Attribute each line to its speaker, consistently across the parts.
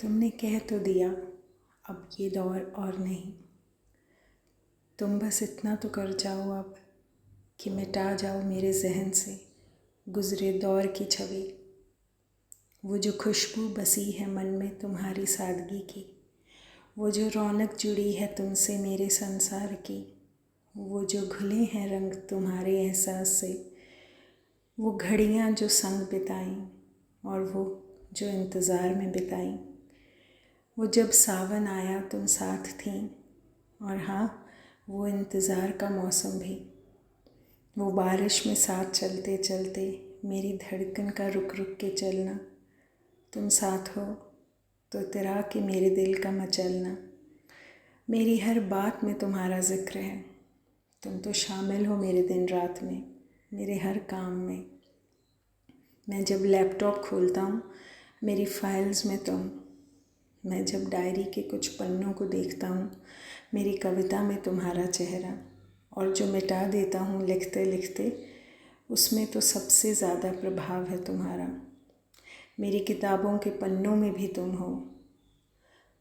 Speaker 1: तुमने कह तो दिया अब ये दौर और नहीं। तुम बस इतना तो कर जाओ अब कि मिटा जाओ मेरे जहन से गुज़रे दौर की छवि। वो जो खुशबू बसी है मन में तुम्हारी सादगी की, वो जो रौनक जुड़ी है तुमसे मेरे संसार की, वो जो घुले हैं रंग तुम्हारे एहसास से, वो घड़ियाँ जो संग बिताईं और वो जो इंतज़ार में बिताईं। वो जब सावन आया तुम साथ थीं, और हाँ वो इंतज़ार का मौसम भी। वो बारिश में साथ चलते चलते मेरी धड़कन का रुक रुक के चलना। तुम साथ हो तो इतरा के मेरे दिल का मचलना। मेरी हर बात में तुम्हारा ज़िक्र है। तुम तो शामिल हो मेरे दिन रात में, मेरे हर काम में। मैं जब लैपटॉप खोलता हूँ मेरी फाइल्स में तुम। मैं जब डायरी के कुछ पन्नों को देखता हूँ मेरी कविता में तुम्हारा चेहरा। और जो मिटा देता हूँ लिखते लिखते उसमें तो सबसे ज़्यादा प्रभाव है तुम्हारा। मेरी किताबों के पन्नों में भी तुम हो।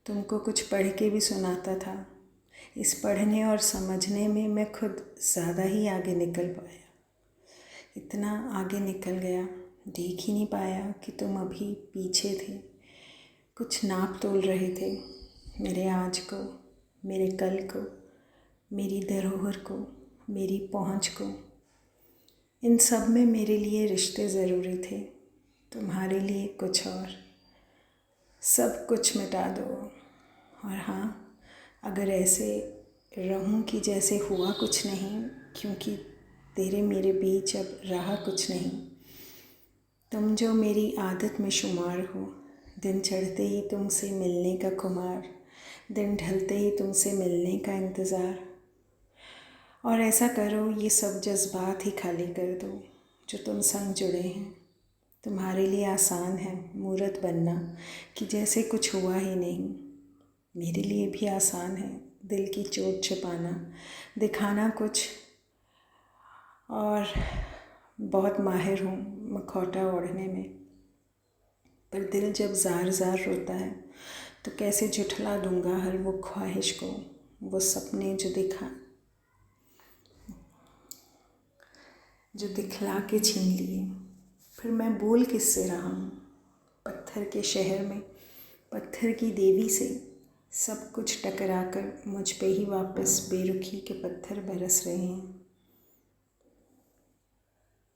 Speaker 1: तुमको कुछ पढ़ के भी सुनाता था। इस पढ़ने और समझने में मैं खुद ज़्यादा ही आगे निकल पाया। इतना आगे निकल गया देख ही नहीं पाया कि तुम अभी पीछे थे। कुछ नाप तोल रहे थे मेरे आज को, मेरे कल को, मेरी धरोहर को, मेरी पहुँच को। इन सब में मेरे लिए रिश्ते ज़रूरी थे, तुम्हारे लिए कुछ और। सब कुछ मिटा दो। और हाँ, अगर ऐसे रहूं कि जैसे हुआ कुछ नहीं, क्योंकि तेरे मेरे बीच अब रहा कुछ नहीं। तुम जो मेरी आदत में शुमार हो, दिन चढ़ते ही तुमसे मिलने का खुमार, दिन ढलते ही तुमसे मिलने का इंतज़ार। और ऐसा करो ये सब जज्बात ही खाली कर दो जो तुम संग जुड़े हैं। तुम्हारे लिए आसान है मूरत बनना कि जैसे कुछ हुआ ही नहीं। मेरे लिए भी आसान है दिल की चोट छिपाना, दिखाना कुछ। और बहुत माहिर हूँ मखौटा ओढ़ने में, पर दिल जब ज़ार ज़ार रोता है तो कैसे झुठला दूँगा हर वो ख्वाहिश को, वो सपने जो दिखला के छीन लिए। फिर मैं बोल किससे रहा हूँ पत्थर के शहर में, पत्थर की देवी से। सब कुछ टकरा कर मुझ पे ही वापस बेरुखी के पत्थर बरस रहे हैं।